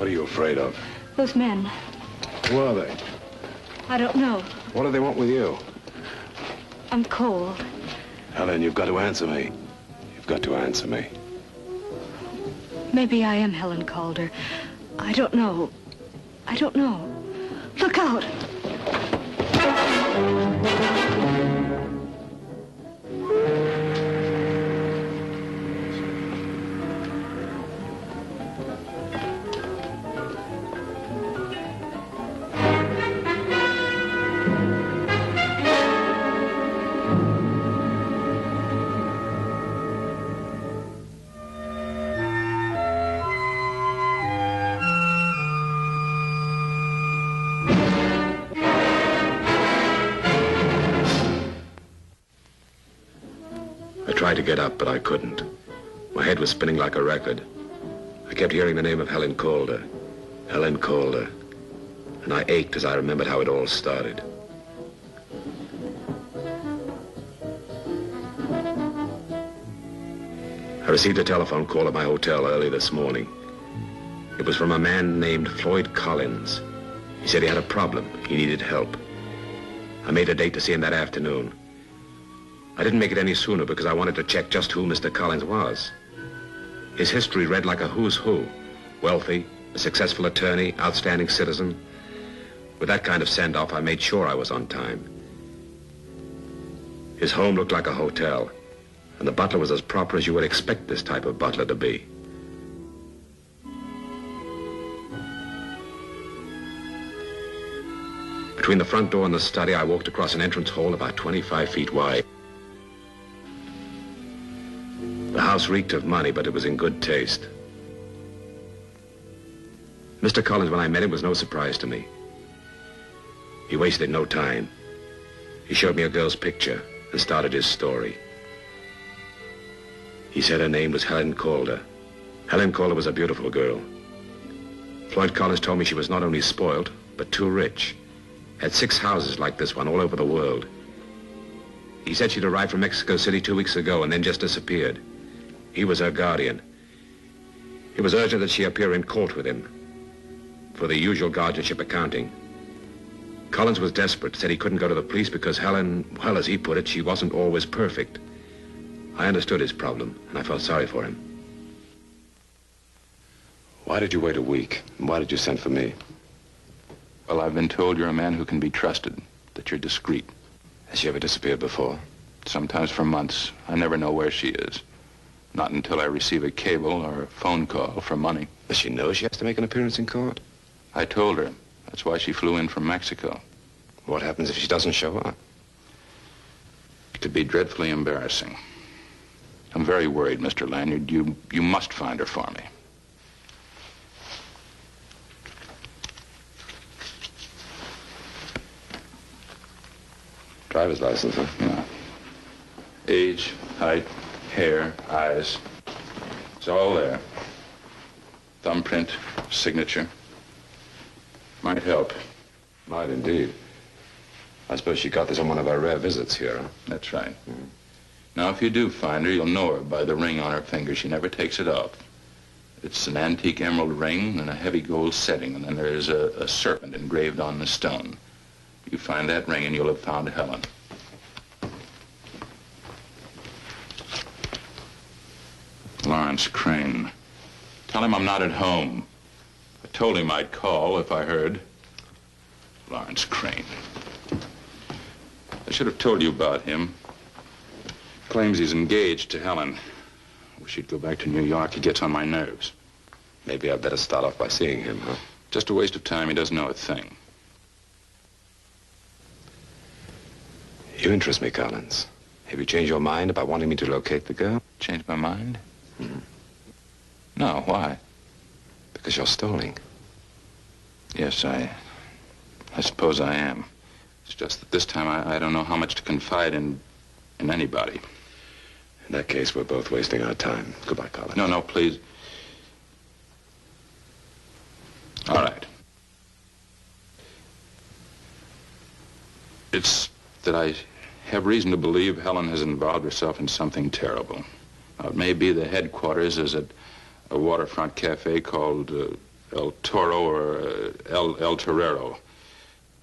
What are you afraid of? Those men. Who are they? I don't know. What do they want with you? I'm cold. Helen, you've got to answer me. You've got to answer me. Maybe I am Helen Calder. I don't know. I don't know. Look out! I tried to get up, but I couldn't. My head was spinning like a record. I kept hearing the name of Helen Calder. Helen Calder. And I ached as I remembered how it all started. I received a telephone call at my hotel early this morning. It was from a man named Floyd Collins. He said he had a problem. He needed help. I made a date to see him that afternoon. I didn't make it any sooner because I wanted to check just who Mr. Collins was. His history read like a who's who. Wealthy, a successful attorney, outstanding citizen. With that kind of send-off, I made sure I was on time. His home looked like a hotel, and the butler was as proper as you would expect this type of butler to be. Between the front door and the study, I walked across an entrance hall about 25 feet wide. The house reeked of money, but it was in good taste. Mr. Collins, when I met him, was no surprise to me. He wasted no time. He showed me a girl's picture and started his story. He said her name was Helen Calder. Helen Calder was a beautiful girl. Floyd Collins told me she was not only spoiled, but too rich. Had 6 houses like this one all over the world. He said she'd arrived from Mexico City 2 weeks ago and then just disappeared. He was her guardian. It was urgent that she appear in court with him for the usual guardianship accounting. Collins was desperate, said he couldn't go to the police because Helen, well, as he put it, she wasn't always perfect. I understood his problem, and I felt sorry for him. Why did you wait a week? And why did you send for me? Well, I've been told you're a man who can be trusted, that you're discreet. Has she ever disappeared before? Sometimes for months. I never know where she is. Not until I receive a cable or a phone call for money. Does she know she has to make an appearance in court? I told her. That's why she flew in from Mexico. What happens if she doesn't show up? It could be dreadfully embarrassing. I'm very worried, Mr. Lanyard. You must find her for me. Driver's license, huh? Yeah. Age, height, hair, eyes. It's all there. Thumbprint, signature. Might help. Might indeed. I suppose she got this on one of her rare visits here, huh? That's right. Now, if you do find her, you'll know her by the ring on her finger. She never takes it off. It's an antique emerald ring and a heavy gold setting, and then there's a serpent engraved on the stone. You find that ring and you'll have found Helen. Lawrence Crane. Tell him I'm not at home. I told him I'd call if I heard. Lawrence Crane. I should have told you about him. Claims he's engaged to Helen. Wish he'd go back to New York. He gets on my nerves. Maybe I'd better start off by seeing him, huh? Just a waste of time. He doesn't know a thing. You interest me, Collins. Have you changed your mind about wanting me to locate the girl? Changed my mind? No, why? Because you're stalling. Yes, I suppose I am. It's just that this time I don't know how much to confide in anybody. In that case, we're both wasting our time. Goodbye, Collins. No, please. All right. It's that I have reason to believe Helen has involved herself in something terrible. Now, it may be the headquarters is at a waterfront cafe called El Toro or El Torero.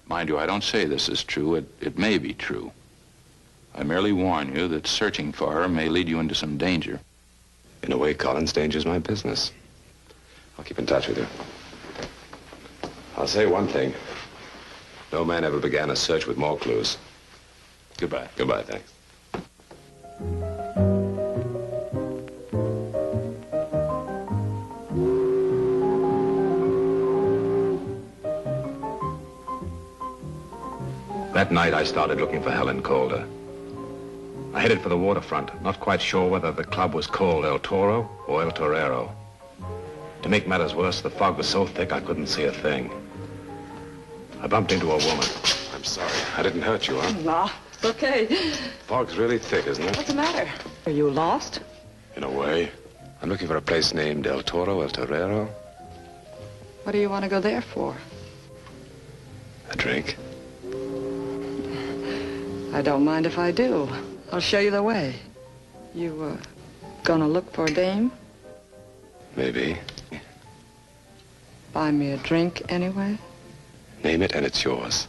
Mind you, I don't say this is true. It may be true. I merely warn you that searching for her may lead you into some danger. In a way, Collins, danger's my business. I'll keep in touch with you. I'll say one thing. No man ever began a search with more clues. Goodbye. Goodbye, thanks. That night, I started looking for Helen Calder. I headed for the waterfront, not quite sure whether the club was called El Toro or El Torero. To make matters worse, the fog was so thick I couldn't see a thing. I bumped into a woman. I'm sorry. I didn't hurt you, huh? No, it's okay. Fog's really thick, isn't it? What's the matter? Are you lost? In a way. I'm looking for a place named El Toro, El Torero. What do you want to go there for? A drink. I don't mind if I do. I'll show you the way. You, gonna look for a dame? Maybe. Buy me a drink anyway? Name it and it's yours.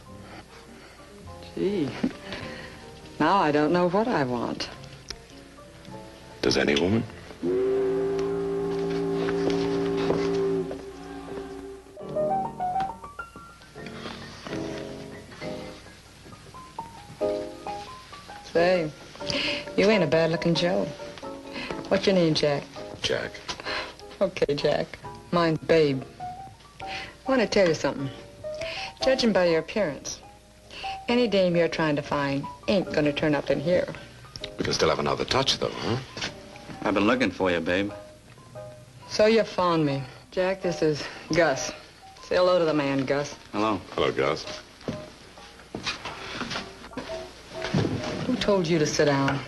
Gee. Now I don't know what I want. Does any woman? Say, you ain't a bad-looking Joe. What's your name, Jack? Jack. Okay, Jack. Mine's Babe. I want to tell you something. Judging by your appearance, any dame you're trying to find ain't gonna turn up in here. We can still have another touch, though, huh? I've been looking for you, babe. So you found me. Jack, this is Gus. Say hello to the man, Gus. Hello. Hello, Gus. Who told you to sit down?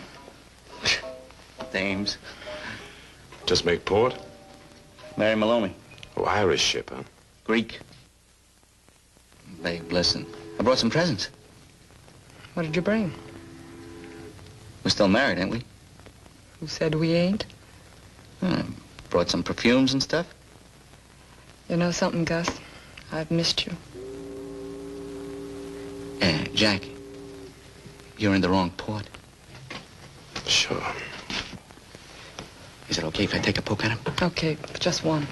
Dames. Just make port? Mary Maloney. Oh, Irish ship, huh? Greek. Babe, listen. I brought some presents. What did you bring? We're still married, ain't we? Who said we ain't? Brought some perfumes and stuff. You know something, Gus? I've missed you. Jack, you're in the wrong port. Sure. Is it okay if I take a poke at him? Okay, just one.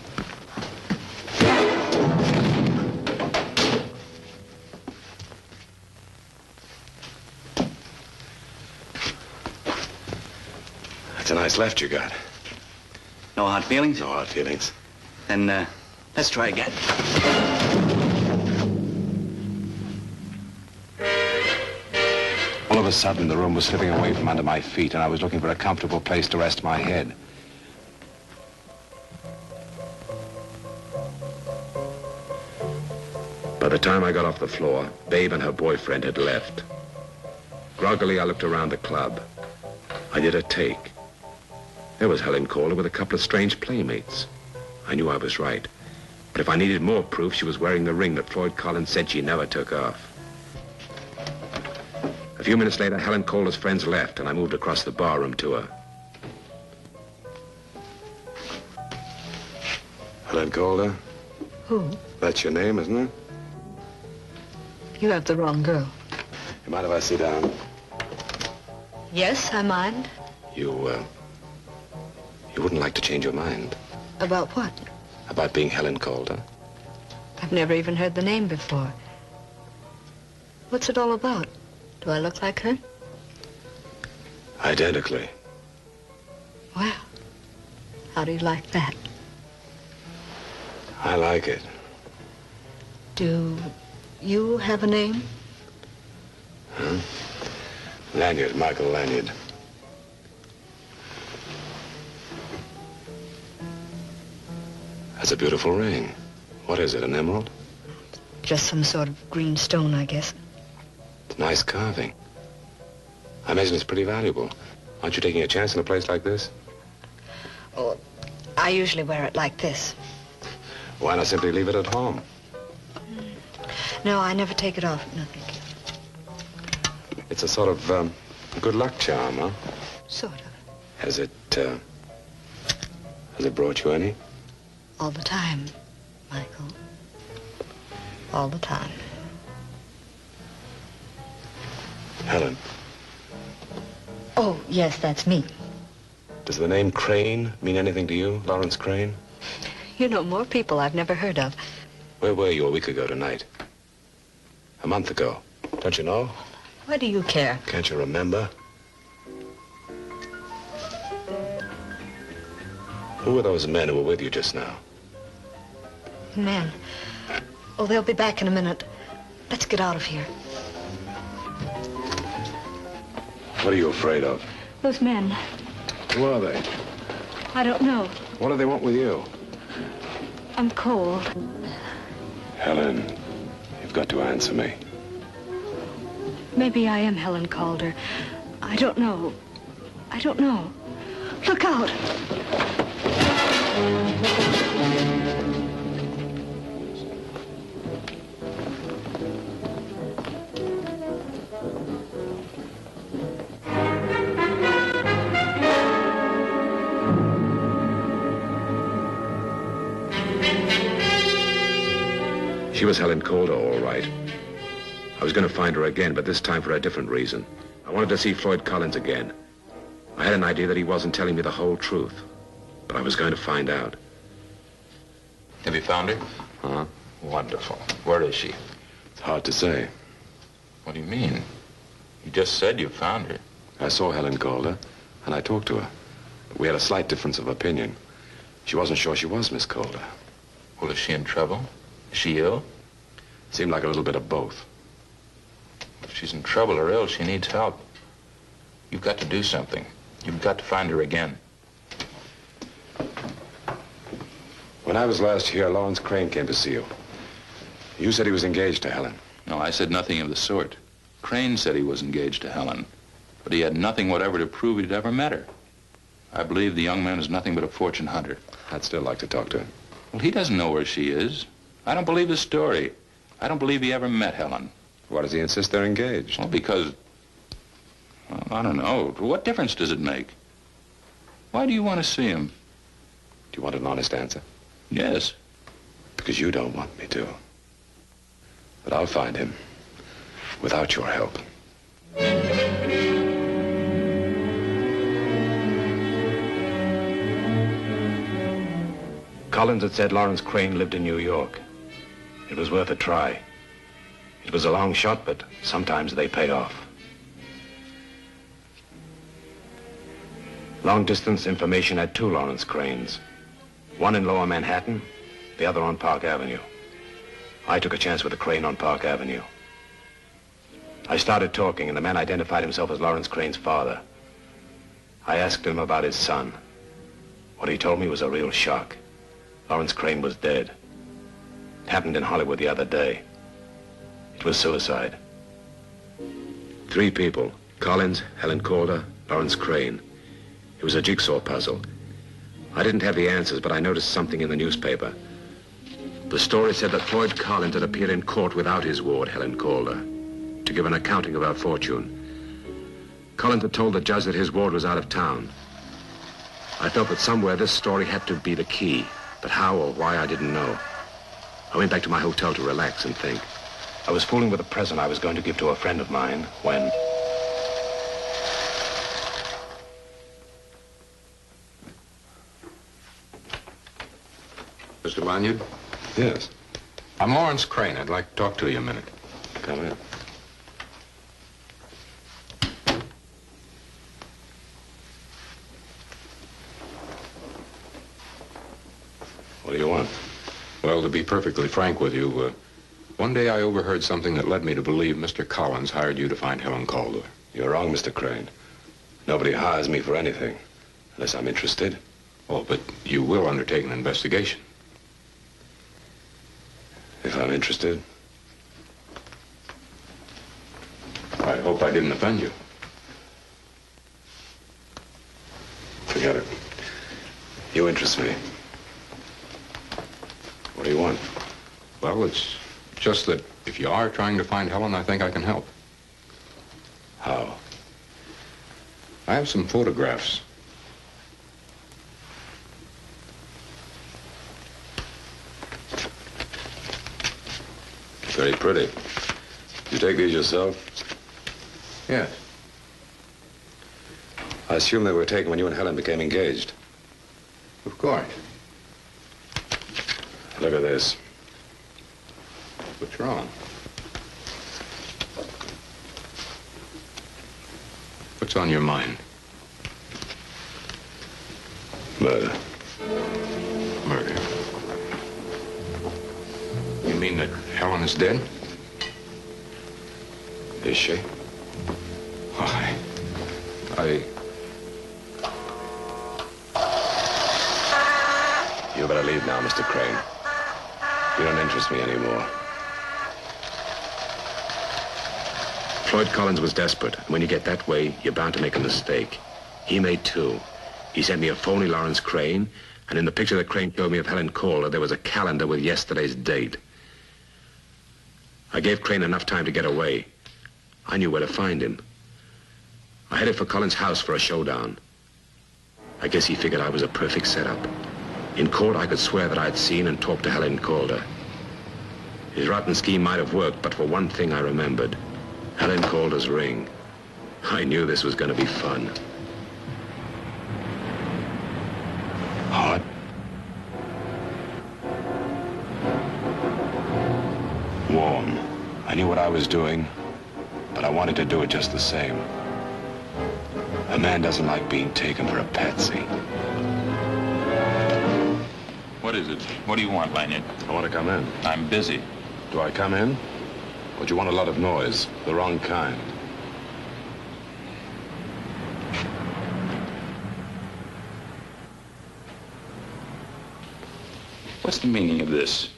That's a nice left you got. No hard feelings? No hard feelings. Then, let's try again. All of a sudden, the room was slipping away from under my feet, and I was looking for a comfortable place to rest my head. By the time I got off the floor, Babe and her boyfriend had left. Groggily, I looked around the club. I did a take. There was Helen Calder with a couple of strange playmates. I knew I was right. But if I needed more proof, she was wearing the ring that Floyd Collins said she never took off. A few minutes later, Helen Calder's friends left, and I moved across the barroom to her. Helen Calder? Who? That's your name, isn't it? You have the wrong girl. You mind if I sit down? Yes, I mind. You wouldn't like to change your mind About what? about being Helen Calder? I've never even heard the name before. What's it all about? Do I look like her? Identically. Well, how do you like that? I like it. Do you have a name? Huh? Lanyard, Michael Lanyard. That's a beautiful ring. What is it, an emerald? Just some sort of green stone, I guess. It's nice carving. I imagine it's pretty valuable. Aren't you taking a chance in a place like this? Oh, I usually wear it like this. Why not simply leave it at home? No, I never take it off. No, thank you. It's a sort of good luck charm, huh? Sort of. Has it brought you any? All the time. Michael. All the time. Helen, Oh, yes, that's me. does the name Crane mean anything to you, Lawrence Crane? You know more people I've never heard of. Where were you a week ago tonight? A month ago. Don't you know? Why do you care? Can't you remember? Who were those men who were with you just now? Men. Oh, they'll be back in a minute. Let's get out of here. What are you afraid of? Those men. Who are they? I don't know. What do they want with you? I'm cold. Helen, you've got to answer me. Maybe I am Helen Calder. I don't know. I don't know. Look out! She was Helen Calder, all right. I was going to find her again, but this time for a different reason. I wanted to see Floyd Collins again. I had an idea that he wasn't telling me the whole truth, but I was going to find out. Have you found her? Huh? Wonderful. Where is she? It's hard to say. What do you mean? You just said you found her. I saw Helen Calder, and I talked to her. But we had a slight difference of opinion. She wasn't sure she was Miss Calder. Well, is she in trouble? Is she ill? Seemed like a little bit of both. If she's in trouble or ill, she needs help. You've got to do something. You've got to find her again. When I was last here, Lawrence Crane came to see you. You said he was engaged to Helen. No, I said nothing of the sort. Crane said he was engaged to Helen, but he had nothing whatever to prove he'd ever met her. I believe the young man is nothing but a fortune hunter. I'd still like to talk to him. Well, he doesn't know where she is. I don't believe his story. I don't believe he ever met Helen. Why does he insist they're engaged? Well, because... Well, I don't know. What difference does it make? Why do you want to see him? Do you want an honest answer? Yes. Because you don't want me to. But I'll find him. Without your help. Collins had said Lawrence Crane lived in New York. It was worth a try. It was a long shot, but sometimes they pay off. Long-distance information had two Lawrence Cranes. One in Lower Manhattan, the other on Park Avenue. I took a chance with the Crane on Park Avenue. I started talking, and the man identified himself as Lawrence Crane's father. I asked him about his son. What he told me was a real shock. Lawrence Crane was dead. It happened in Hollywood the other day. It was suicide. 3 people: Collins, Helen Calder, Lawrence Crane. It was a jigsaw puzzle. I didn't have the answers, but I noticed something in the newspaper. The story said that Floyd Collins had appeared in court without his ward, Helen Calder, to give an accounting of her fortune. Collins had told the judge that his ward was out of town. I felt that somewhere this story had to be the key, but how or why I didn't know. I went back to my hotel to relax and think. I was fooling with a present I was going to give to a friend of mine when... Mr. Lanyard? Yes. I'm Lawrence Crane. I'd like to talk to you a minute. Come in. What do you want? Well, to be perfectly frank with you, one day I overheard something that led me to believe Mr. Collins hired you to find Helen Calder. You're wrong, Mr. Crane. Nobody hires me for anything, unless I'm interested. Oh, but you will undertake an investigation. If I'm interested. I hope I didn't offend you. Forget it. You interest me. What do you want? Well, it's just that if you are trying to find Helen, I think I can help. How? I have some photographs. Very pretty. You take these yourself? Yes. I assume they were taken when you and Helen became engaged. Of course. Look at this. What's wrong? What's on your mind? Murder. Murder. You mean that Helen is dead? Is she? Why? You better leave now, Mr. Crane. You don't interest me anymore. Floyd Collins was desperate, and when you get that way, you're bound to make a mistake. He made two. He sent me a phony Lawrence Crane, and in the picture that Crane showed me of Helen Calder, there was a calendar with yesterday's date. I gave Crane enough time to get away. I knew where to find him. I headed for Collins' house for a showdown. I guess he figured I was a perfect setup. In court, I could swear that I'd seen and talked to Helen Calder. His rotten scheme might have worked, but for one thing I remembered. Helen Calder's ring. I knew this was going to be fun. Hot. Warm. I knew what I was doing, but I wanted to do it just the same. A man doesn't like being taken for a patsy. What is it? What do you want, Lanyard? I want to come in. I'm busy. Do I come in? Or do you want a lot of noise? The wrong kind. What's the meaning of this?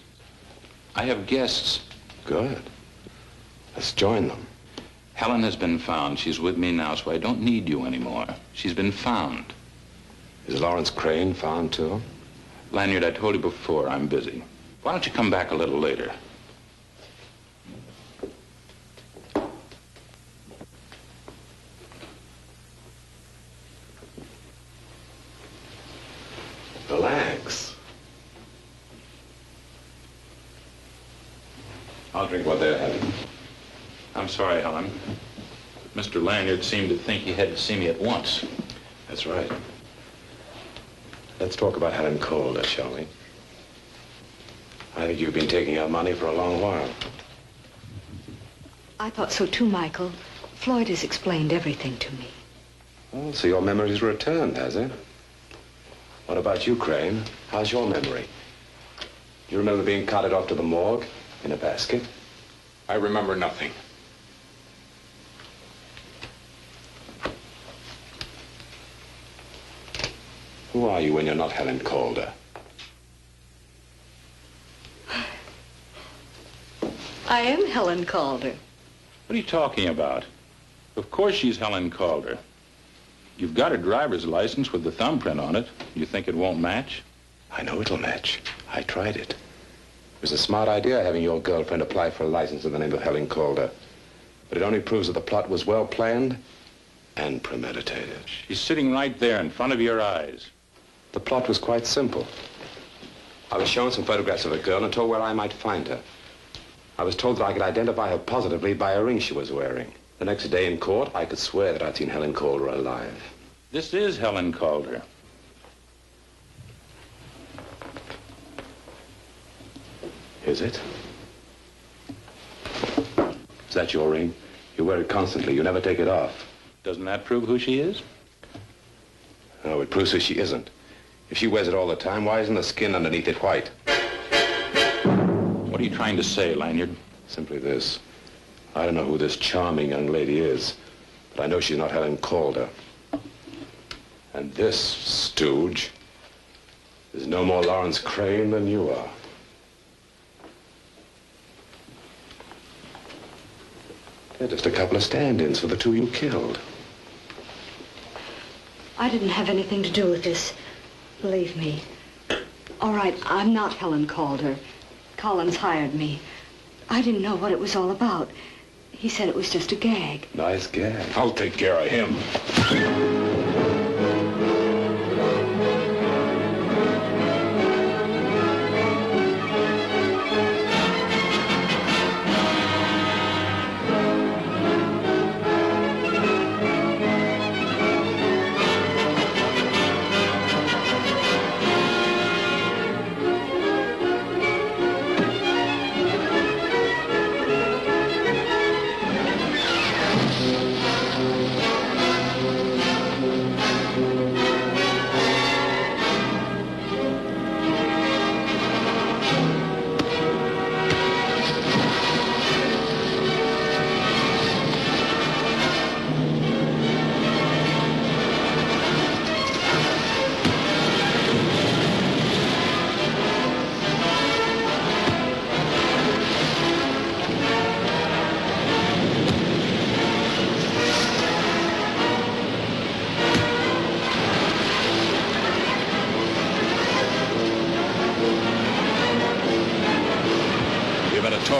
I have guests. Good. Let's join them. Helen has been found. She's with me now, so I don't need you anymore. She's been found. Is Lawrence Crane found too? Lanyard, I told you before, I'm busy. Why don't you come back a little later? Relax. I'll drink what they're having. I'm sorry, Helen. Mr. Lanyard seemed to think he had to see me at once. That's right. Let's talk about Helen Calder, shall we? I think you've been taking out money for a long while. I thought so too, Michael. Floyd has explained everything to me. Oh, so your memory's returned, has it? What about you, Crane? How's your memory? You remember being carted off to the morgue in a basket? I remember nothing. Who are you when you're not Helen Calder? I am Helen Calder. What are you talking about? Of course she's Helen Calder. You've got a driver's license with the thumbprint on it. You think it won't match? I know it'll match. I tried it. It was a smart idea having your girlfriend apply for a license in the name of Helen Calder. But it only proves that the plot was well planned and premeditated. She's sitting right there in front of your eyes. The plot was quite simple. I was shown some photographs of a girl and told where I might find her. I was told that I could identify her positively by a ring she was wearing. The next day in court, I could swear that I'd seen Helen Calder alive. This is Helen Calder. Is it? Is that your ring? You wear it constantly. You never take it off. Doesn't that prove who she is? No, it proves who she isn't. If she wears it all the time, why isn't the skin underneath it white? What are you trying to say, Lanyard? Simply this. I don't know who this charming young lady is, but I know she's not Helen Calder. And this stooge is no more Lawrence Crane than you are. They're just a couple of stand-ins for the two you killed. I didn't have anything to do with this. Believe me. All right, I'm not Helen Calder. Collins hired me. I didn't know what it was all about. He said it was just a gag. Nice gag. I'll take care of him.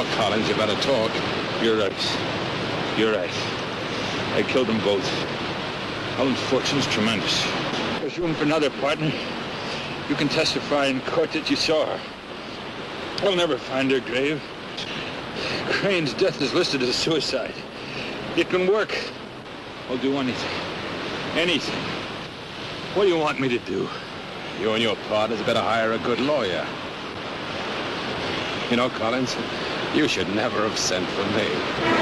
talk, Collins. You better talk. You're right. You're right. I killed them both. Helen's fortune's tremendous. There's room for another partner. You can testify in court that you saw her. They'll never find her grave. Crane's death is listed as a suicide. It can work. I'll do anything. Anything. What do you want me to do? You and your partners better hire a good lawyer. You know, Collins, you should never have sent for me.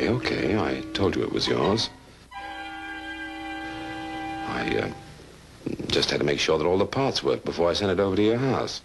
Okay, I told you it was yours. I just had to make sure that all the parts worked before I sent it over to your house.